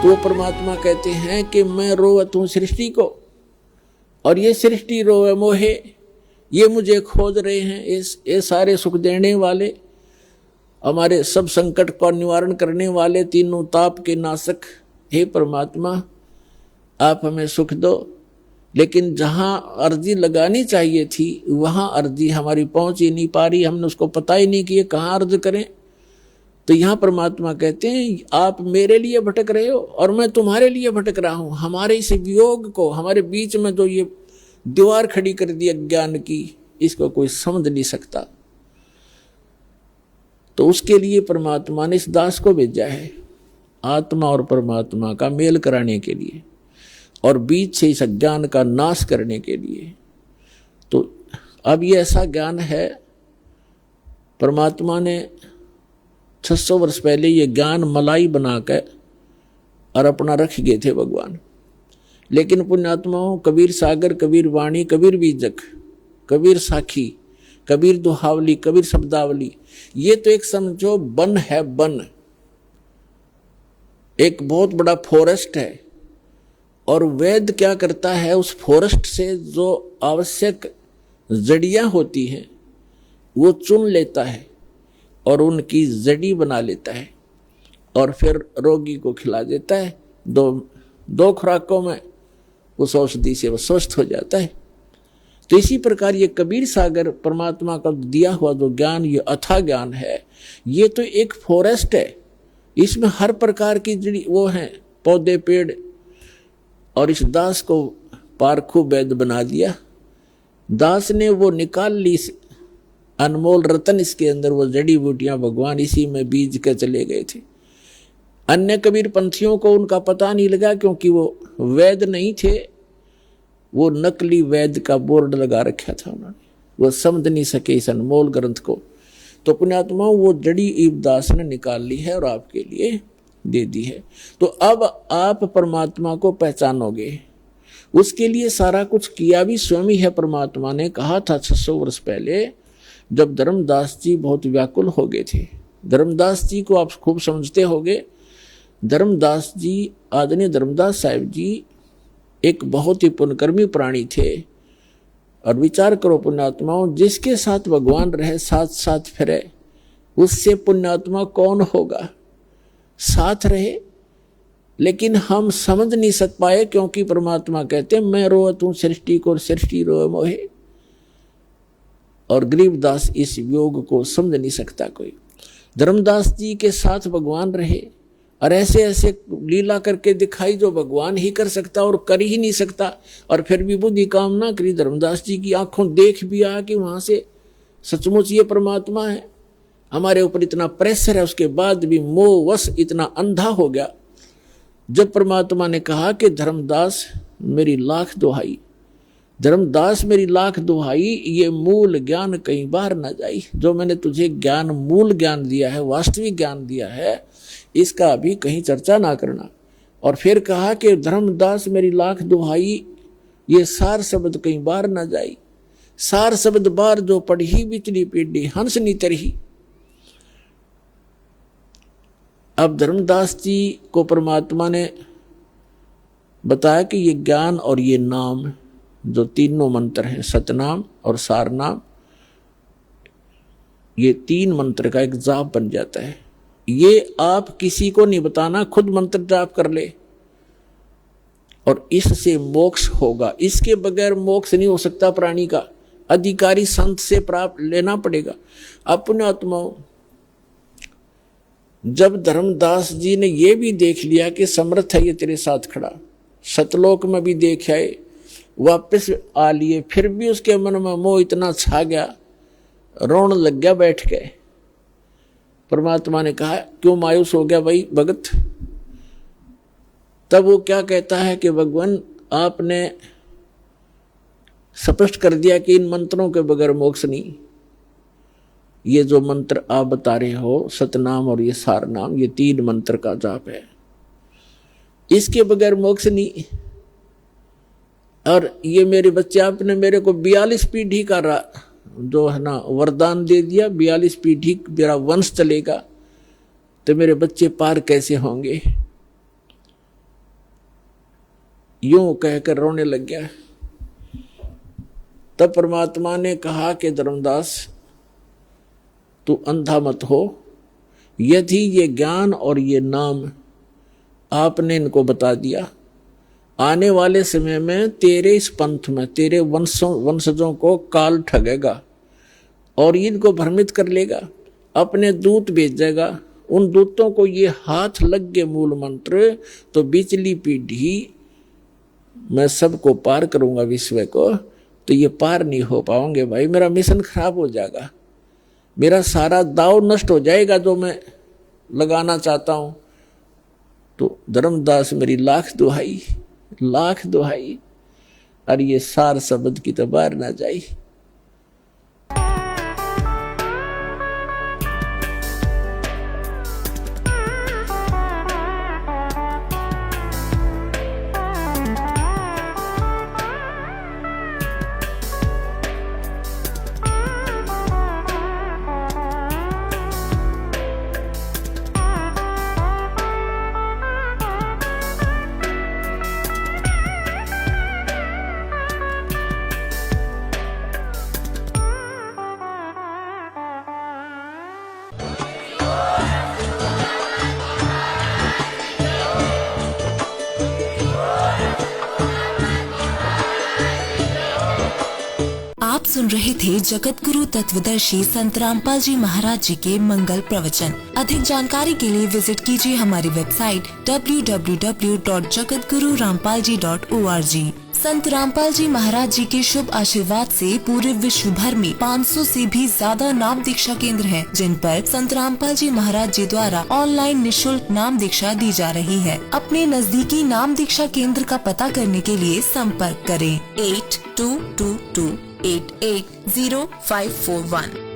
तो परमात्मा कहते हैं कि मैं रोवत हूं सृष्टि को, और ये सृष्टि रोवे मोहे, ये मुझे खोज रहे हैं। ये सारे सुख देने वाले, हमारे सब संकट का निवारण करने वाले, तीनों ताप के नाशक, हे परमात्मा आप हमें सुख दो। लेकिन जहां अर्जी लगानी चाहिए थी वहां अर्जी हमारी पहुंच ही नहीं पा रही, हमने उसको पता ही नहीं कि ये कहाँ अर्ज करें। तो यहाँ परमात्मा कहते हैं आप मेरे लिए भटक रहे हो और मैं तुम्हारे लिए भटक रहा हूं। हमारे इस वियोग को, हमारे बीच में जो ये दीवार खड़ी कर दी अज्ञान की, इसको कोई समझ नहीं सकता। तो उसके लिए परमात्मा ने इस दास को भेजा है, आत्मा और परमात्मा का मेल कराने के लिए और बीच से इस अज्ञान का नाश करने के लिए। तो अब ये ऐसा ज्ञान है, परमात्मा ने 600 वर्ष पहले ये ज्ञान मलाई बनाकर और अपना रख गए थे भगवान। लेकिन पुण्यात्माओं, कबीर सागर, कबीर वाणी, कबीर बीजक, कबीर साखी, कबीर दुहावली, कबीर शब्दावली, ये तो एक समझो वन है, वन एक बहुत बड़ा फॉरेस्ट है। और वेद क्या करता है, उस फॉरेस्ट से जो आवश्यक जड़ियां होती हैं वो चुन लेता है और उनकी जड़ी बना लेता है और फिर रोगी को खिला देता है। दो खुराकों में उस औषधि से वो स्वस्थ हो जाता है। तो इसी प्रकार ये कबीर सागर परमात्मा का दिया हुआ जो ज्ञान, ये अथाह ज्ञान है, ये तो एक फॉरेस्ट है। इसमें हर प्रकार की जड़ी वो हैं, पौधे पेड़, और इस दास को पारखू वैद बना दिया। दास ने वो निकाल ली अनमोल रतन, इसके अंदर वो जड़ी बूटियां भगवान इसी में बीज के चले गए थे। अन्य कबीर पंथियों को उनका पता नहीं लगा क्योंकि वो वैद नहीं थे, वो नकली वैद का बोर्ड लगा रखा था उन्होंने, वो समझ नहीं सके इस अनमोल ग्रंथ को। तो पुण्यात्माओं, वो जड़ी ईबदास ने निकाल ली है और आपके लिए दे दी है। तो अब आप परमात्मा को पहचानोगे, उसके लिए सारा कुछ किया भी स्वयं ही है। परमात्मा ने कहा था 600 वर्ष पहले, जब धर्मदास जी बहुत व्याकुल हो गए थे। धर्मदास जी को आप खूब समझते होंगे। धर्मदास जी, आदरणीय धर्मदास साहिब जी एक बहुत ही पुण्यकर्मी प्राणी थे। और विचार करो पुण्यात्माओं, जिसके साथ भगवान रहे, साथ साथ फिरे, उससे पुण्यात्मा कौन होगा। साथ रहे, लेकिन हम समझ नहीं सक पाए क्योंकि परमात्मा कहते हैं मैं रोवत हूं सृष्टि को, सृष्टि रोए मोहे। और गरीबदास इस योग को समझ नहीं सकता कोई। धर्मदास जी के साथ भगवान रहे और ऐसे ऐसे लीला करके दिखाई जो भगवान ही कर सकता और कर ही नहीं सकता। और फिर भी बुद्धि काम ना करी, धर्मदास जी की आंखों देख भी आ कि वहां से सचमुच ये परमात्मा है। हमारे ऊपर इतना प्रेशर है, उसके बाद भी मोहवश इतना अंधा हो गया। जब परमात्मा ने कहा कि धर्मदास मेरी लाख दुहाई, धर्मदास मेरी लाख दुहाई, ये मूल ज्ञान कई बार न जाई। जो मैंने तुझे ज्ञान, मूल ज्ञान दिया है, वास्तविक ज्ञान दिया है, इसका अभी कहीं चर्चा ना करना। और फिर कहा कि धर्मदास मेरी लाख दुहाई, ये सार शब्द कई बार न जाई। सार शब्द बार जो पढ़ी बिचली पीढ़ी हंस नी तरही। अब धर्मदास जी को परमात्मा ने बताया कि ये ज्ञान और ये नाम जो तीनों मंत्र हैं, सतनाम और सारनाम, ये तीन मंत्र का एक जाप बन जाता है। ये आप किसी को नहीं बताना, खुद मंत्र जाप कर ले और इससे मोक्ष होगा। इसके बगैर मोक्ष नहीं हो सकता प्राणी का, अधिकारी संत से प्राप्त लेना पड़ेगा। अपने आत्माओं, जब धर्मदास जी ने ये भी देख लिया कि समर्थ है ये तेरे साथ खड़ा, सतलोक में भी देख आए, वापस आ लिए, फिर भी उसके मन में मोह इतना छा गया, रोने लग गया बैठ के। परमात्मा ने कहा क्यों मायूस हो गया भाई भगत। तब वो क्या कहता है कि भगवान आपने स्पष्ट कर दिया कि इन मंत्रों के बगैर मोक्ष नहीं। ये जो मंत्र आप बता रहे हो, सतनाम और ये सारनाम, ये तीन मंत्र का जाप है, इसके बगैर मोक्ष नहीं। और ये मेरे बच्चे, आपने मेरे को 42 पीढ़ी का जो है ना वरदान दे दिया, 42 पीढ़ी मेरा वंश चलेगा, तो मेरे बच्चे पार कैसे होंगे। यूं कहकर रोने लग गया। तब परमात्मा ने कहा कि धर्मदास तू अंधा मत हो, यदि ये ज्ञान और ये नाम आपने इनको बता दिया, आने वाले समय में तेरे इस पंथ में तेरे वंशजों को काल ठगेगा और इनको भ्रमित कर लेगा, अपने दूत भेजेगा, उन दूतों को ये हाथ लग गए मूल मंत्र तो बिचली पीढ़ी मैं सबको पार करूंगा विश्व को, तो ये पार नहीं हो पाओगे भाई, मेरा मिशन खराब हो जाएगा, मेरा सारा दाव नष्ट हो जाएगा जो मैं लगाना चाहता हूं। तो धर्मदास मेरी लाख दुहाई, और ये सार शब्द की तो बाहर ना जाई। आप सुन रहे थे जगत गुरु तत्वदर्शी संत रामपाल जी महाराज जी के मंगल प्रवचन। अधिक जानकारी के लिए विजिट कीजिए हमारी वेबसाइट www.jagatgururampalji.org। संत रामपाल जी महाराज जी के शुभ आशीर्वाद से पूरे विश्व भर में 500 से भी ज्यादा नाम दीक्षा केंद्र हैं, जिन पर संत रामपाल जी महाराज जी द्वारा ऑनलाइन निशुल्क नाम दीक्षा दी जा रही है। अपने नजदीकी नाम दीक्षा केंद्र का पता करने के लिए संपर्क करें 8222880541।